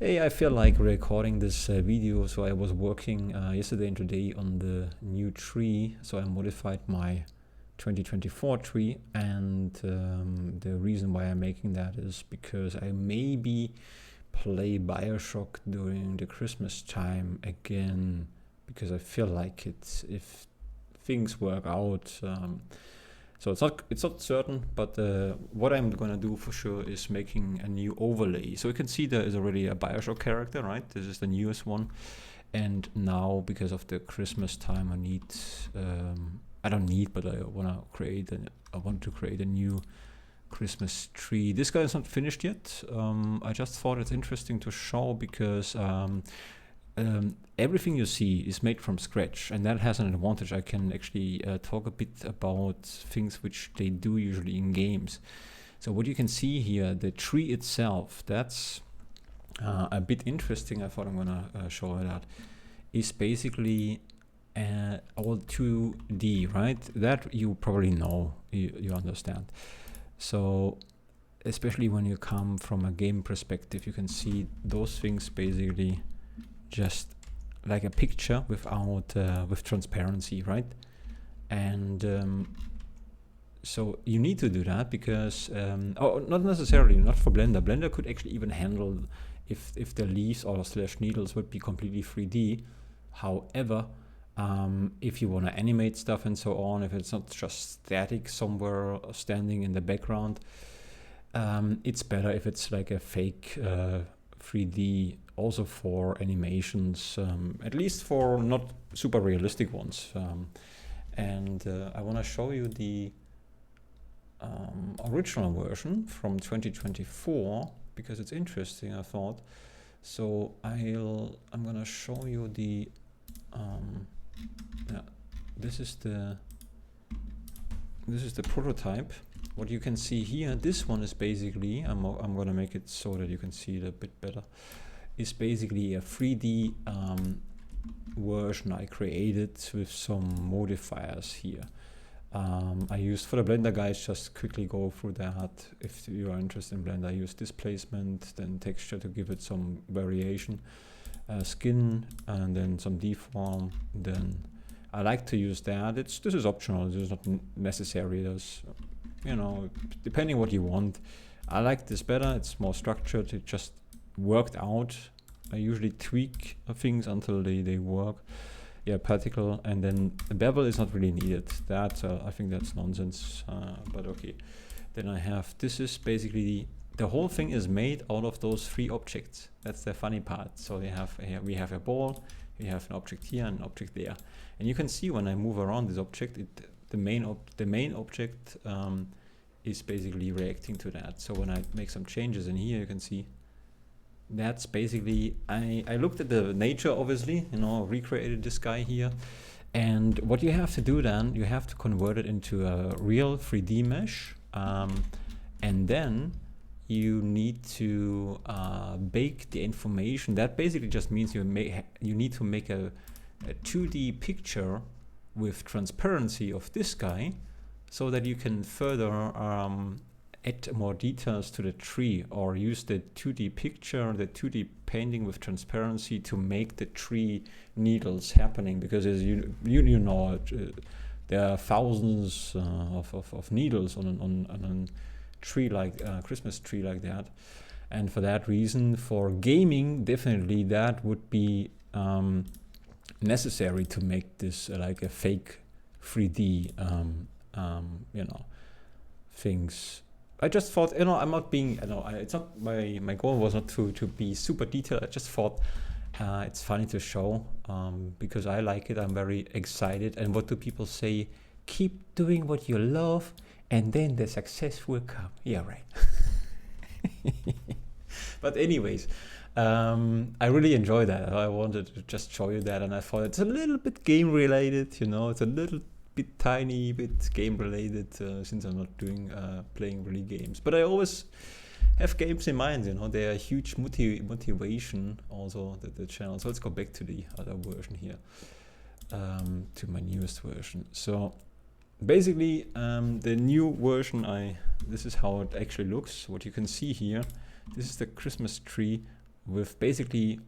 Hey, I feel like recording this video. So I was working yesterday and today on the new tree. So I modified my 2024 tree, and the reason why I'm making that is because I maybe play Bioshock during the Christmas time again, because I feel like it's, if things work out. So it's not certain, but what I'm gonna do for sure is making a new overlay. So you can see there is already a Bioshock character, right? This is the newest one, and now because of the Christmas time, I don't need, but I want to create a new Christmas tree. This guy is not finished yet. I just thought it's interesting to show because everything you see is made from scratch, and that has an advantage. I can actually talk a bit about things which they do usually in games. So what you can see here, the tree itself, that's a bit interesting. I thought I'm gonna show it out. Is basically all 2D, right? That you probably know, you understand. So especially when you come from a game perspective, you can see those things basically just like a picture without with transparency, right? And so you need to do that because not necessarily, not for Blender. Blender could actually even handle if the leaves or slash needles would be completely 3D. However, if you want to animate stuff and so on, if it's not just static somewhere standing in the background, it's better if it's like a fake 3D, also for animations, at least for not super realistic ones. And I want to show you the original version from 2024 because it's interesting, I thought. So I'm gonna show you the this is the prototype. What you can see here, this one is basically, I'm gonna make it so that you can see it a bit better, is basically a 3D version I created with some modifiers here. I used, for the Blender guys, just quickly go through that. If you are interested in Blender, I use displacement, then texture to give it some variation, skin, and then some deform. Then I like to use that. This is optional. This is not necessary. There's, you know, depending what you want. I like this better. It's more structured. It just worked out. I usually tweak things until they work. Yeah, particle, and then the bevel is not really needed. That I think that's nonsense, but okay. Then I have, this is basically, the whole thing is made out of those 3 objects. That's the funny part. So we have a ball, we have an object here and an object there. And you can see when I move around this object, the main object is basically reacting to that. So when I make some changes in here, you can see that's basically, I looked at the nature, obviously, you know, recreated this guy here. And what you have to do then, you have to convert it into a real 3D mesh. And then you need to bake the information. That basically just means you need to make a 2D picture with transparency of this guy, so that you can further add more details to the tree, or use the 2D picture, the 2D painting with transparency to make the tree needles happening. Because as you know, there are thousands of needles on a tree like Christmas tree like that. And for that reason, for gaming, definitely that would be necessary to make this like a fake 3D you know, things. I just thought, you know, I'm not being, you know, it's not, my goal was not to be super detailed. I just thought it's funny to show because I like it. I'm very excited. And what do people say? Keep doing what you love, and then the success will come. Yeah, right. But anyways, I really enjoy that. I wanted to just show you that, and I thought it's a little bit game related, you know, it's a little bit tiny bit game related since I'm not doing playing really games, but I always have games in mind, you know. They are a huge motivation also, the channel. So let's go back to the other version here, to my newest version. So basically the new version, this is how it actually looks. What you can see here, this is the Christmas tree with basically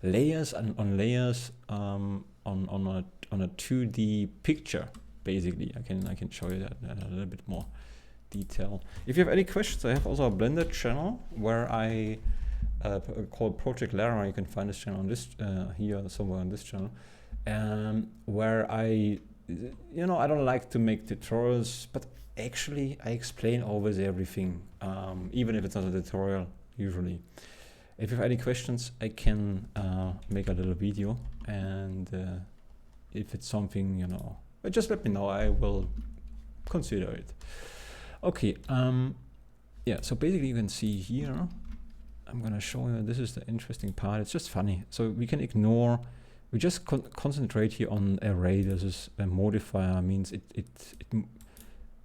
layers and on layers on a 2D picture. Basically, I can show you that in a little bit more detail. If you have any questions, I have also a Blender channel where I called Project Lara. You can find this channel on this here somewhere on this channel, where I don't like to make tutorials, but actually I explain always everything, even if it's not a tutorial usually. If you have any questions, I can make a little video, and if it's something, just let me know. I will consider it. Okay, yeah, so basically you can see here, I'm gonna show you, this is the interesting part. It's just funny. So we can ignore, we just concentrate here on array. This is a modifier, means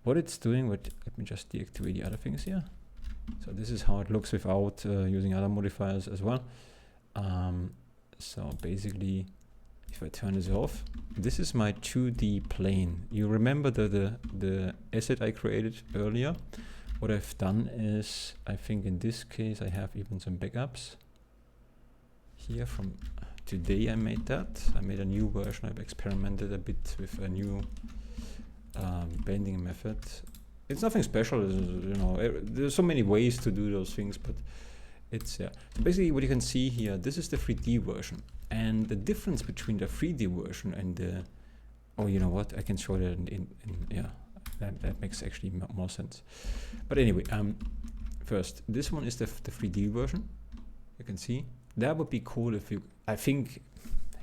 what it's doing. Let me just deactivate the other things here. So this is how it looks without using other modifiers as well. So basically, if I turn this off, this is my 2D plane. You remember the asset I created earlier? What I've done is, I think in this case, I have even some backups here from today. I made that. I made a new version. I've experimented a bit with a new bending method. It's nothing special, there's so many ways to do those things, but it's, yeah. So basically what you can see here, this is the 3D version. And the difference between the 3D version and the, oh, you know what, I can show that in yeah, that makes actually more sense. But anyway, first, this one is the 3D version. You can see, that would be cool if you, I think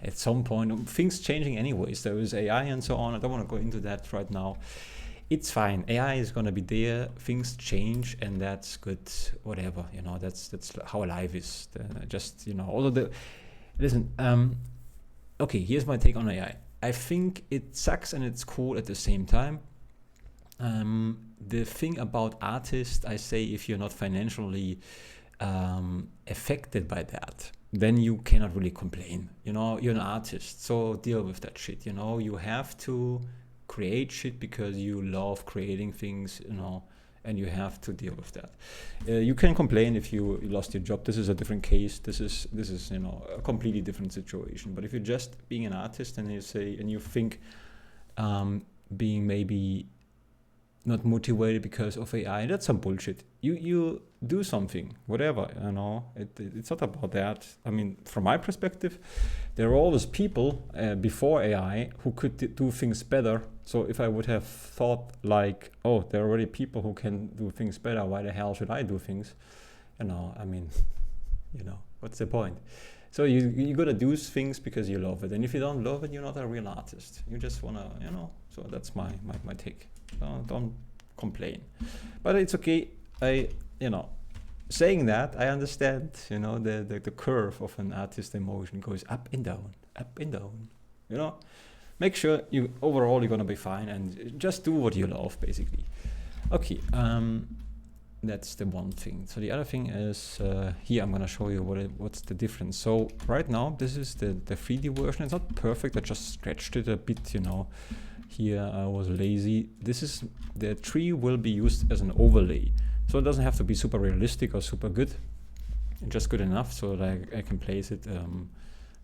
at some point, things changing anyways, there is AI and so on. I don't want to go into that right now. It's fine. AI is going to be there. Things change, and that's good. Whatever, that's how life is. Just, although listen. Okay, here's my take on AI. I think it sucks and it's cool at the same time. The thing about artists, I say, if you're not financially affected by that, then you cannot really complain. You're an artist, so deal with that shit. You have to create shit because you love creating things, and you have to deal with that. You can complain if you lost your job. This is a different case. This is a completely different situation. But if you're just being an artist and you think being maybe not motivated because of AI, that's some bullshit. You do something, whatever, it's not about that. I mean, from my perspective, there are always people before AI who could do things better. So if I would have thought like, oh, there are already people who can do things better, why the hell should I do things? I mean, what's the point? So you gotta do things because you love it. And if you don't love it, you're not a real artist. You just wanna, so that's my take. Don't complain. But it's okay. Saying that, I understand, the curve of an artist emotion goes up and down, Make sure overall you're gonna be fine, and just do what you love, basically. Okay, that's the one thing. So the other thing is, here I'm gonna show you what's the difference. So right now, this is the 3D version. It's not perfect, I just stretched it a bit, Here I was lazy. The tree will be used as an overlay. So it doesn't have to be super realistic or super good. Just good enough so that I can place it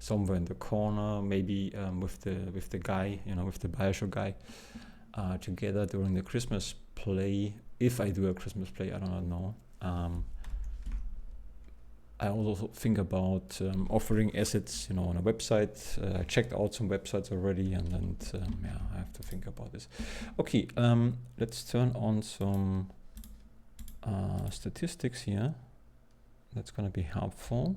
somewhere in the corner, maybe with the guy, with the Bioshock guy, together during the Christmas play. If I do a Christmas play, I don't know. I also think about offering assets, on a website. I checked out some websites already, and then yeah, I have to think about this. Okay, let's turn on some statistics here. That's going to be helpful.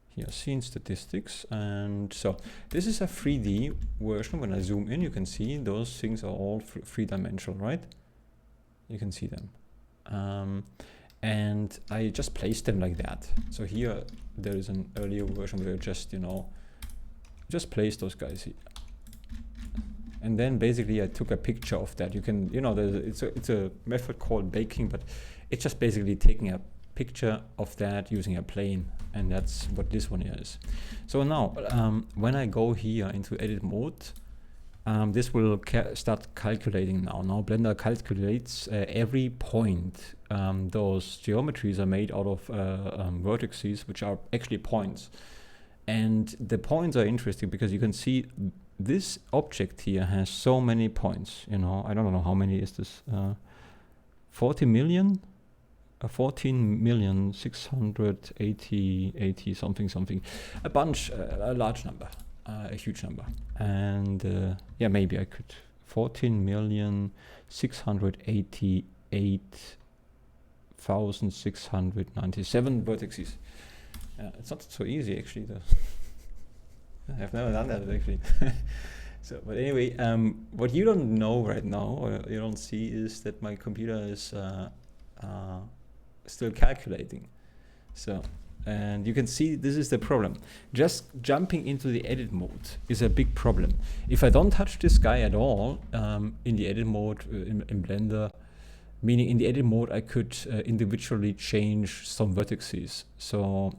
Here, scene statistics, and so this is a 3D version. When I zoom in, you can see those things are all three-dimensional, right? You can see them. And I just placed them like that. So here there is an earlier version where I just place those guys here. And then basically I took a picture of that. You can, it's a method called baking, but it's just basically taking a picture of that using a plane, and that's what this one is. So now when I go here into edit mode, this will start calculating now. Now Blender calculates every point. Those geometries are made out of vertices, which are actually points. And the points are interesting because you can see this object here has so many points. You know, I don't know how many is this. 40 million? 14,680,80 something. A bunch, a large number. A huge number. And yeah, maybe I could 14,688,697 vertices. It's not so easy actually though. I've never done that actually. So, but anyway, what you don't know right now, or you don't see, is that my computer is still calculating. So, and you can see this is the problem. Just jumping into the edit mode is a big problem. If I don't touch this guy at all in the edit mode in Blender, meaning in the edit mode I could individually change some vertices. So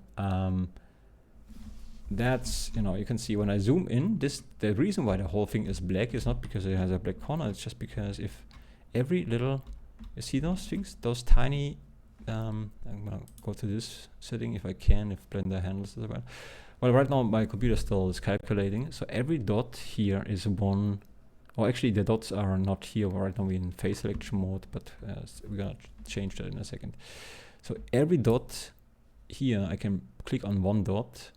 that's, you know, you can see when I zoom in, the reason why the whole thing is black is not because it has a black corner, it's just because if every little, you see those things, those tiny, I'm gonna go to this setting if I can, if Blender handles it well. Well, right now my computer still is calculating, so every dot here is one, or actually the dots are not here, right now we're in face selection mode, but we're gonna change that in a second. So every dot here, I can click on one dot,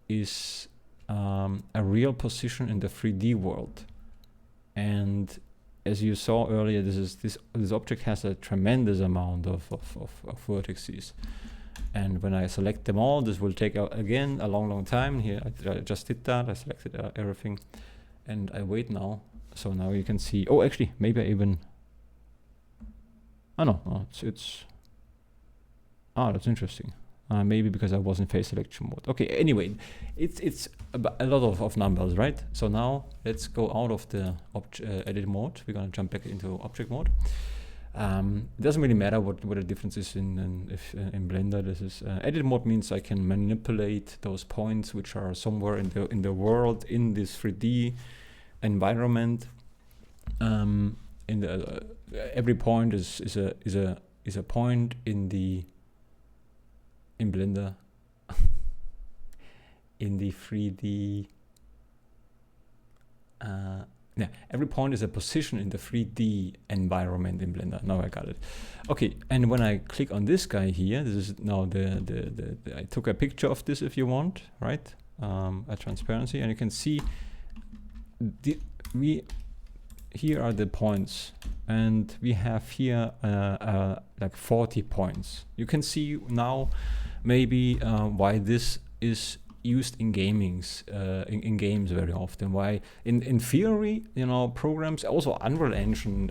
is a real position in the 3D world. And as you saw earlier, this object has a tremendous amount of vertices. And when I select them all, this will take again a long time. Here I just did that, I selected everything, and I wait now. So now you can see, oh actually, maybe I even, that's interesting. Maybe because I was in face selection mode. Okay, anyway, it's a lot of numbers, right? So now let's go out of the edit mode. We're gonna jump back into object mode. It doesn't really matter what the difference is in Blender. This is edit mode means I can manipulate those points which are somewhere in the world, in this 3D environment. Every point is a point in Blender in the 3D yeah, every point is a position in the 3D environment in Blender. Now I got it. Okay, and when I click on this guy here, this is now I took a picture of this if you want, right? A transparency, and you can see here are the points, and we have here like 40 points. You can see now maybe why this is used in games very often. Why in theory, you know, programs, also Unreal Engine.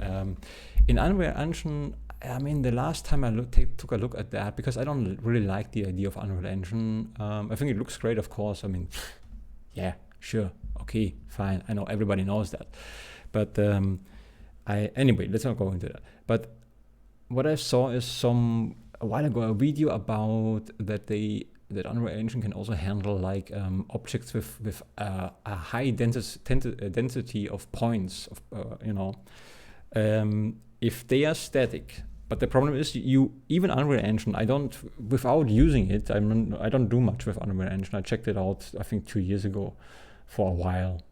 In Unreal Engine, I mean, the last time I took a look at that, because I don't really like the idea of Unreal Engine. I think it looks great, of course. I mean, yeah, sure, okay, fine. I know everybody knows that. But anyway, let's not go into that. But what I saw is a while ago a video about that Unreal Engine can also handle like objects with a high density of points, you know, if they are static. But the problem is, even Unreal Engine, without using it, I don't do much with Unreal Engine. I checked it out, I think 2 years ago, for a while.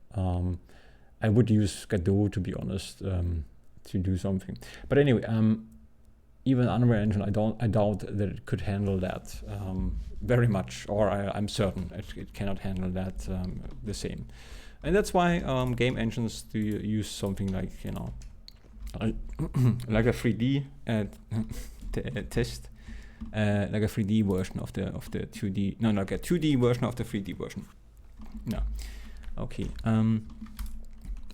I would use Godot, to be honest, to do something. But anyway, even Unreal Engine, I doubt that it could handle that very much, or I'm certain it cannot handle that the same. And that's why game engines do use something like, you know, like a 3D test, like a 3D version of the 2D, no, like a 2D version of the 3D version. No, okay.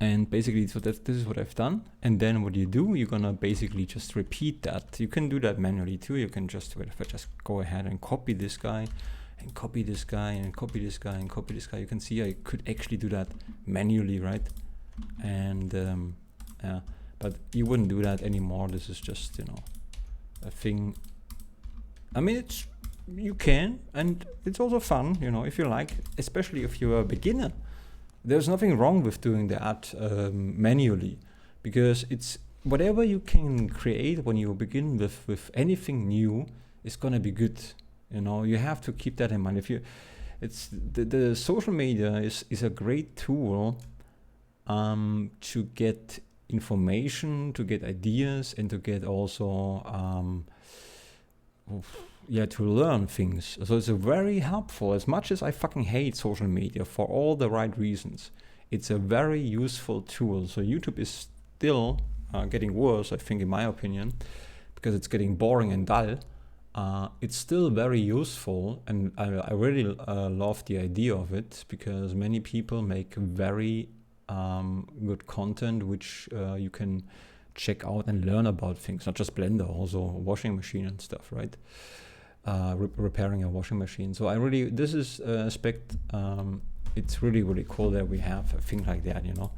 And basically, so this is what I've done. And then what you do, you're gonna basically just repeat that. You can do that manually too. You can just go ahead and copy this guy, and copy this guy, and copy this guy, and copy this guy. You can see I could actually do that manually, right? And yeah, but you wouldn't do that anymore. This is just, you know, a thing. I mean, you can, and it's also fun, you know, if you like, especially if you're a beginner. there's nothing wrong with doing that manually, because it's whatever you can create when you begin with anything new is gonna be good. You know, you have to keep that in mind. If you, it's the social media is a great tool to get information, to get ideas, and to get also to learn things. So it's a very helpful. As much as I fucking hate social media for all the right reasons, it's a very useful tool. So YouTube is still getting worse, I think, in my opinion, because it's getting boring and dull. It's still very useful, and I really love the idea of it, because many people make very good content which you can check out and learn about things, not just Blender, also washing machine and stuff, right? Repairing a washing machine. So this is aspect, it's really, really cool that we have a thing like that, you know.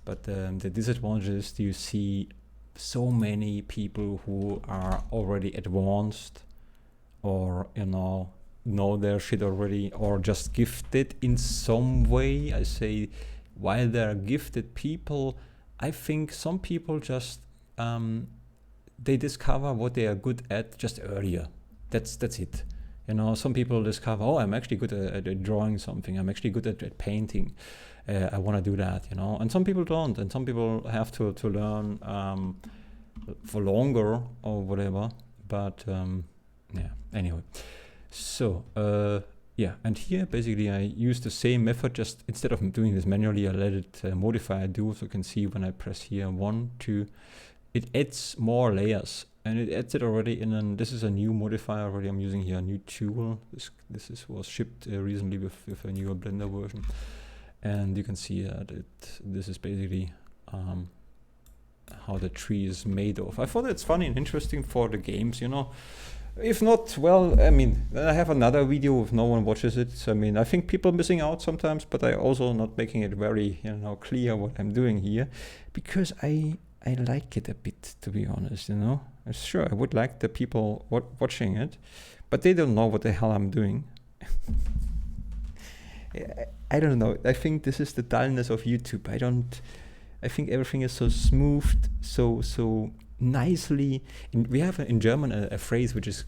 But the disadvantage is you see so many people who are already advanced, or, you know their shit already, or just gifted in some way. I say, while they're gifted people, I think some people just they discover what they are good at just earlier. That's it. You know, some people discover, oh, I'm actually good at drawing something. I'm actually good at painting. I want to do that, you know. And some people don't, and some people have to learn for longer or whatever. But yeah, anyway. So and here basically I use the same method, just instead of doing this manually, I let it modify do. So you can see when I press here 1, 2, it adds more layers, and it adds it already in this is a new modifier already. I'm using here a new tool. This was shipped recently with a newer Blender version, and you can see that this is basically how the tree is made of. I thought it's funny and interesting for the games, you know. If not, well, I mean, I have another video if no one watches it. So, I mean, I think people are missing out sometimes, but I also not making it very, clear what I'm doing here, because I like it a bit, to be honest, you know. Sure, I would like the people watching it, but they don't know what the hell I'm doing. I don't know. I think this is the dullness of YouTube. I think everything is so smooth, so nicely. We have in German a phrase which is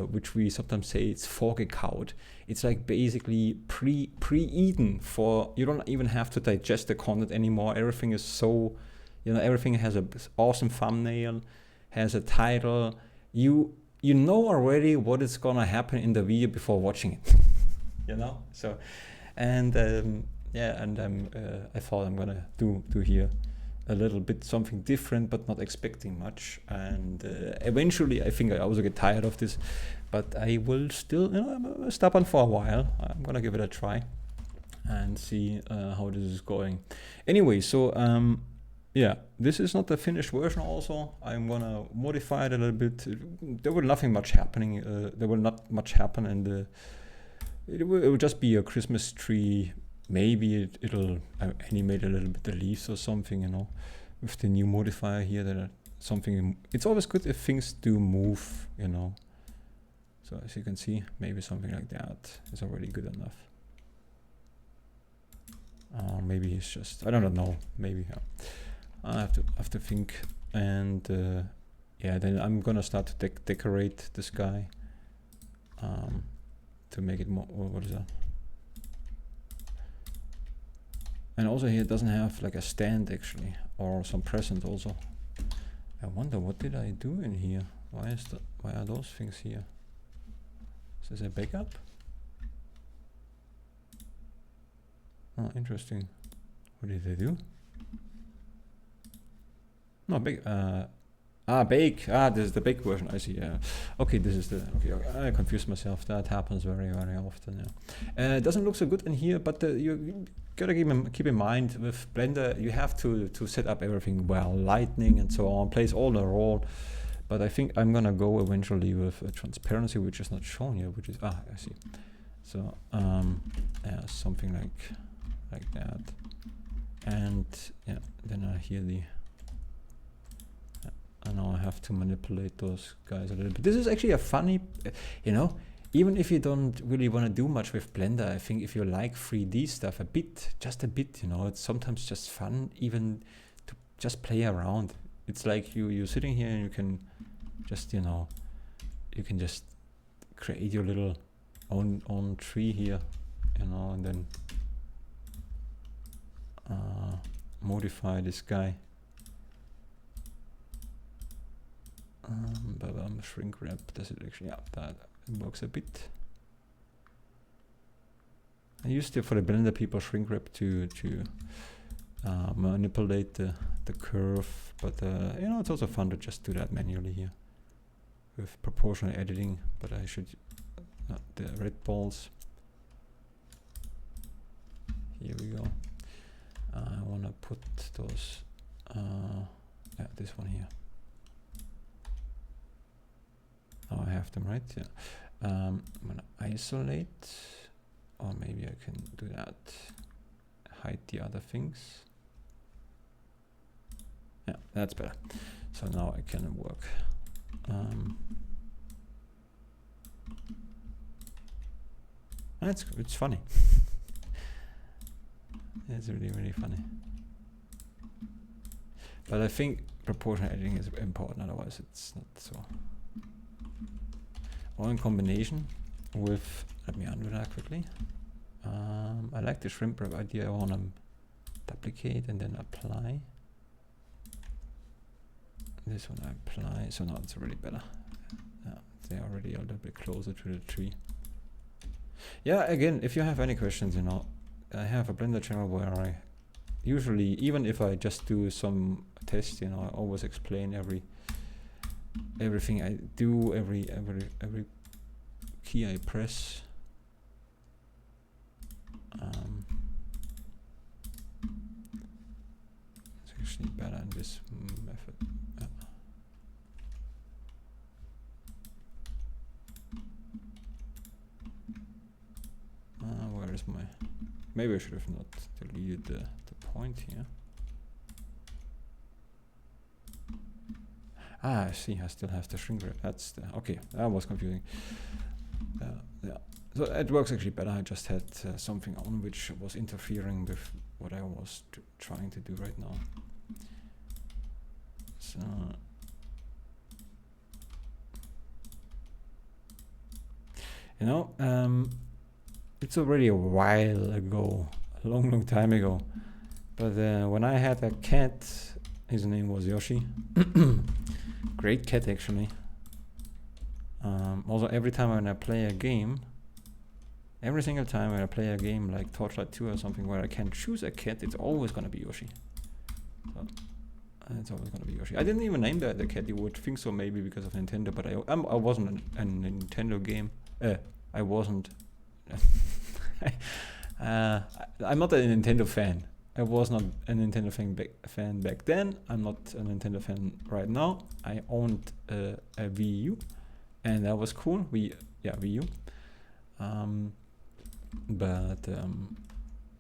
which we sometimes say it's vorgekaut. It's like basically pre-eaten, for you don't even have to digest the content anymore. Everything is so, everything has an awesome thumbnail, has a title. You know already what is gonna happen in the video before watching it. So, and I thought I'm gonna do here a little bit something different, but not expecting much. And eventually, I think I also get tired of this, but I will still, I'm stubborn for a while. I'm gonna give it a try and see how this is going. Anyway, so this is not the finished version. Also, I'm gonna modify it a little bit. There will nothing much happening. There will not much happen, and it will just be a Christmas tree. Maybe it'll animate a little bit the leaves or something, with the new modifier here. That something. It's always good if things do move, So as you can see, maybe something like that is already good enough. Maybe it's just, I don't know. Maybe I have to think, and then I'm gonna start to decorate this guy to make it more. What is that? And also here it doesn't have like a stand actually, or some present also. I wonder, what did I do in here? Why are those things here? Is this a backup? Oh, interesting. What did I do? No, bake. This is the bake version. I see. Yeah. Okay, this is the. Okay, I confused myself. That happens very, very often. Yeah. It doesn't look so good in here, but you gotta keep in mind with Blender, you have to set up everything well, lightning and so on, plays all the role. But I think I'm gonna go eventually with transparency, which is not shown here, which is I see. So something like that, and then I hear the. I know I have to manipulate those guys a little bit. This is actually a funny, even if you don't really want to do much with Blender, I think if you like 3D stuff a bit, just a bit, you know, it's sometimes just fun even to just play around. It's like you're sitting here and you can just, you know, you can just create your little own tree here, you know, and then modify this guy. Shrink wrap, does it actually? Yeah, that works a bit. I used to, for the Blender people, shrink wrap to manipulate the curve, but you know, it's also fun to just do that manually here with proportional editing. But I should the red balls. Here we go. I want to put those. Yeah, this one here. Oh, I have them, right? Yeah. I'm gonna isolate, or maybe I can do that. Hide the other things. Yeah, that's better. So now I can work. It's funny. It's really funny. But I think proportional editing is important, otherwise it's not so. Or in combination with, let me undo that quickly. I like the shrink wrap idea. I want to duplicate and then apply. This one I apply, so now it's already better. Yeah, they're already a little bit closer to the tree. Yeah, again, if you have any questions, you know, I have a Blender channel where I usually, even if I just do some test, you know, I always explain everything I do, every key I press. It's actually better in this method. Where is my? Maybe I should have not deleted the point here. Ah, I see, I still have the shrink wrap. That's the, okay, that was confusing. Yeah, so it works actually better. I just had something on which was interfering with what I was trying to do right now. So, you know, it's already a while ago, a long time ago. But when I had a cat, his name was Yoshi. Great cat, actually. Also, every time when I play a game, every single time when I play a game like Torchlight 2 or something where I can choose a cat, it's always gonna be Yoshi. So, it's always gonna be Yoshi. I didn't even name the cat. You would think so, maybe because of Nintendo, but I wasn't a Nintendo game. I wasn't. I'm not a Nintendo fan. I was not a Nintendo fan back then. I'm not a Nintendo fan right now. I owned a Wii U, and that was cool. Wii U.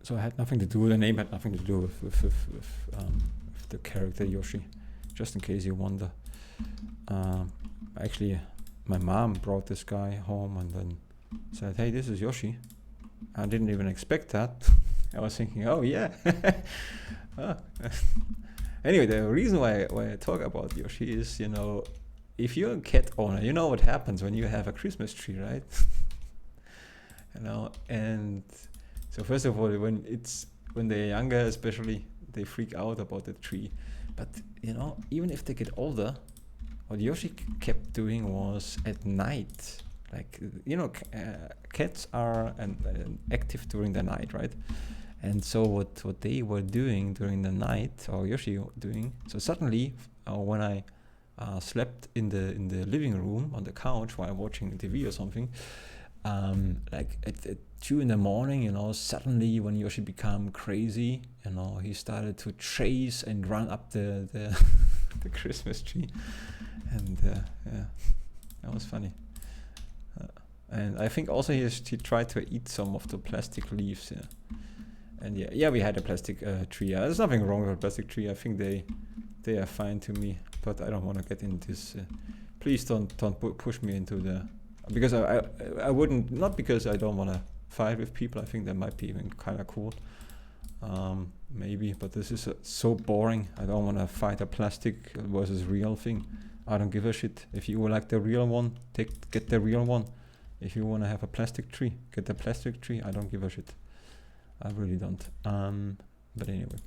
So it had nothing to do. The name had nothing to do with the character Yoshi. Just in case you wonder. Actually, my mom brought this guy home and then said, "Hey, this is Yoshi." I didn't even expect that. I was thinking, oh yeah. Anyway, the reason why I talk about Yoshi is, you know, if you're a cat owner, you know what happens when you have a Christmas tree, right? You know, and so first of all, when they're younger, especially, they freak out about the tree. But you know, even if they get older, what Yoshi kept doing was at night. Like, you know, cats are active during the night, right? And so what they were doing during the night, or Yoshi doing, so suddenly when I slept in the living room on the couch while watching TV or something, like at 2 in the morning, you know, suddenly when Yoshi became crazy, you know, he started to chase and run up the the Christmas tree, and yeah, that was funny. And I think also he tried to eat some of the plastic leaves. Yeah. And yeah, we had a plastic tree. There's nothing wrong with a plastic tree. I think they are fine to me. But I don't want to get into this. Please don't push me into the because I wouldn't, not because I don't want to fight with people. I think that might be even kind of cool. Maybe, but this is so boring. I don't want to fight a plastic versus real thing. I don't give a shit. If you like the real one, get the real one. If you want to have a plastic tree, get the plastic tree. I don't give a shit. I really don't. But anyway,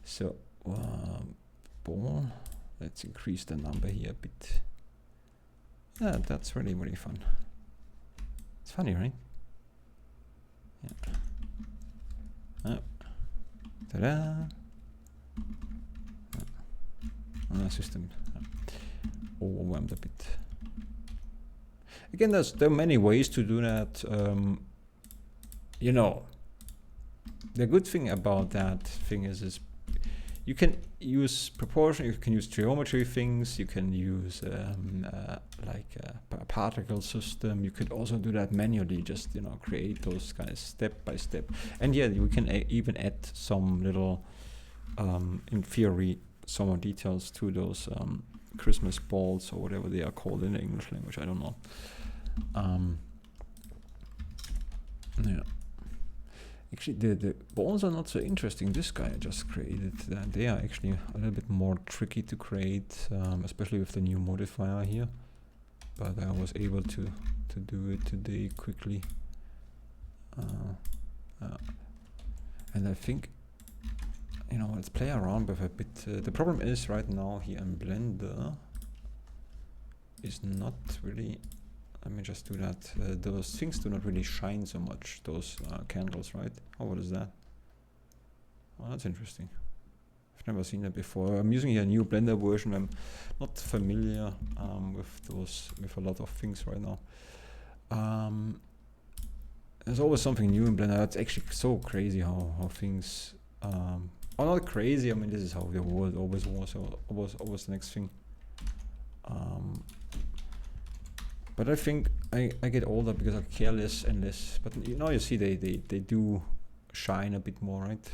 so ball. Let's increase the number here a bit. Yeah, that's really, really fun. It's funny, right? Yeah. Oh. Ta-da! Oh, system overwhelmed a bit. Again, there are many ways to do that. You know, the good thing about that thing is you can use proportion, you can use geometry things, you can use like a particle system. You could also do that manually, just, you know, create those guys step by step. And yeah, you can even add some little, in theory, some more details to those Christmas balls or whatever they are called in the English language. I don't know. Yeah. Actually, the balls are not so interesting. This guy I just created, they are actually a little bit more tricky to create, especially with the new modifier here. But I was able to do it today quickly. And I think, you know, let's play around with a bit. The problem is right now here in Blender is not really. Let me just do that. Those things do not really shine so much, those candles, right? Oh, what is that? Oh, that's interesting. I've never seen that before. I'm using a new Blender version. I'm not familiar with a lot of things right now. There's always something new in Blender. It's actually so crazy how things... oh, not crazy. I mean, this is how the world always was. So always the next thing. But I think I get older because I care less and less. But you know, you see they do shine a bit more, right?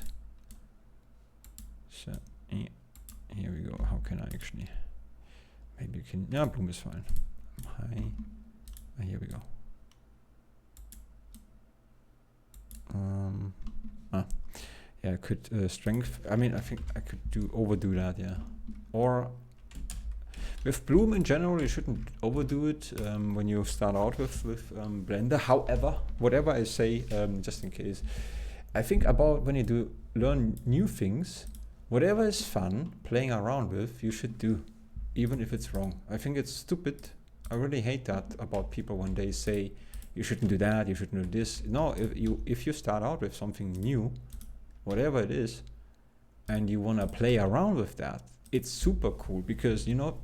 So yeah, here we go. How can I actually? Maybe you can. Yeah, bloom is fine. Hi. Here we go. Yeah, I could strength. I mean, I think I could overdo that. Yeah, or. With bloom in general, you shouldn't overdo it when you start out with Blender. However, whatever I say, just in case, I think about when you learn new things, whatever is fun playing around with, you should do, even if it's wrong. I think it's stupid. I really hate that about people when they say you shouldn't do that, you shouldn't do this. No, if you start out with something new, whatever it is, and you want to play around with that, it's super cool because, you know,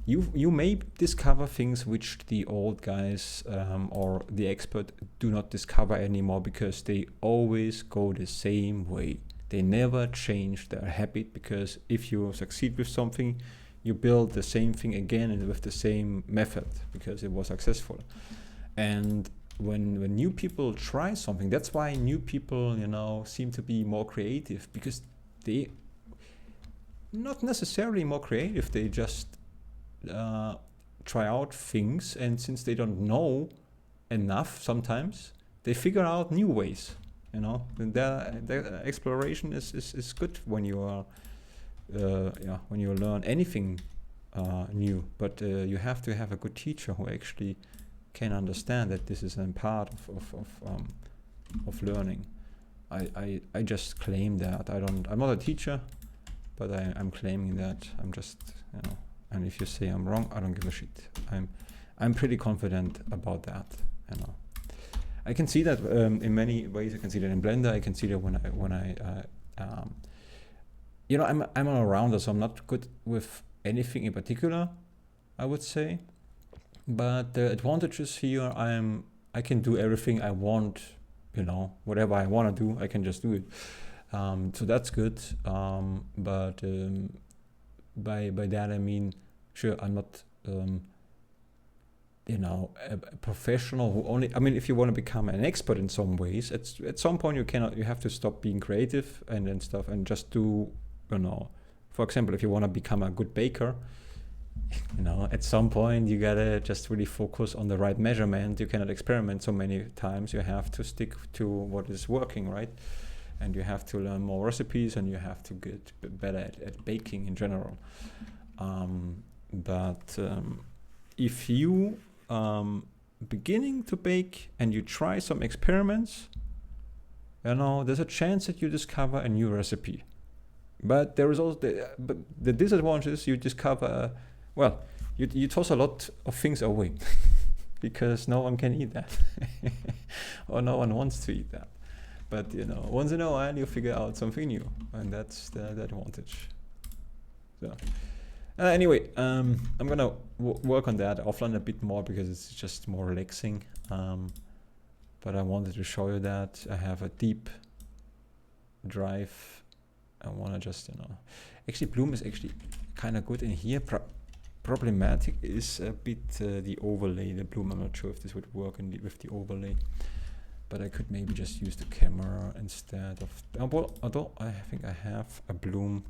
you may discover things which the old guys or the expert do not discover anymore because they always go the same way. They never change their habit, because if you succeed with something, you build the same thing again and with the same method because it was successful. And when new people try something, that's why new people, you know, seem to be more creative, because they not necessarily more creative, they just try out things, and since they don't know enough sometimes, they figure out new ways, you know. And the exploration is good when you are when you learn anything new, but you have to have a good teacher who actually can understand that this is a part of learning. I just claim that. I'm not a teacher, but I'm claiming that. I'm just, you know, and if you say I'm wrong, I don't give a shit. I'm pretty confident about that, you know. I can see that in many ways. I can see that in Blender. I can see that when I you know, I'm an all-rounder, so I'm not good with anything in particular, I would say. But the advantages here, I can do everything I want, you know, whatever I want to do, I can just do it. So that's good. But by that I mean, sure, I'm not, you know, a professional who only. I mean, if you want to become an expert in some ways, at some point you have to stop being creative and stuff and just do, you know. For example, if you want to become a good baker, you know, at some point you gotta just really focus on the right measurement. You cannot experiment so many times. You have to stick to what is working, right? And you have to learn more recipes, and you have to get better at baking in general. But if you beginning to bake and you try some experiments, you know, there's a chance that you discover a new recipe. But there is also the disadvantage is you discover, well, you toss a lot of things away because no one can eat that or no one wants to eat that. But you know, once in a while you figure out something new, and that's the advantage. So anyway, I'm gonna work on that offline a bit more because it's just more relaxing. But I wanted to show you that I have a deep drive. I wanna just, you know, actually Bloom is actually kind of good in here. Problematic is a bit the overlay, the Bloom. I'm not sure if this would work with the overlay. But I could maybe just use the camera instead of, well, although I think I have a Bloom.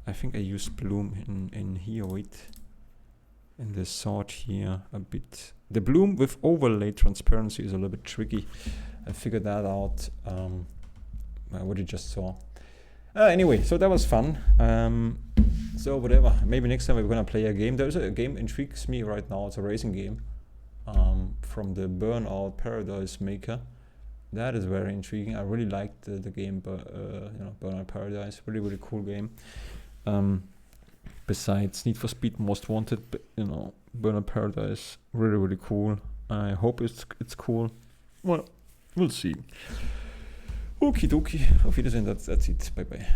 I think I used Bloom in here, wait, in the sort here a bit. The Bloom with overlay transparency is a little bit tricky. I figured that out, what you just saw. Anyway, so that was fun. So whatever, maybe next time we're gonna play a game. There's a game intrigues me right now. It's a racing game. From the Burnout Paradise maker. That is very intriguing. I really liked the game, you know, Burnout Paradise. Really cool game. Besides Need for Speed Most Wanted, but, you know, Burnout Paradise, really cool. I hope it's cool. Well, we'll see. Okie dokie. Auf Wiedersehen. That's it. Bye bye.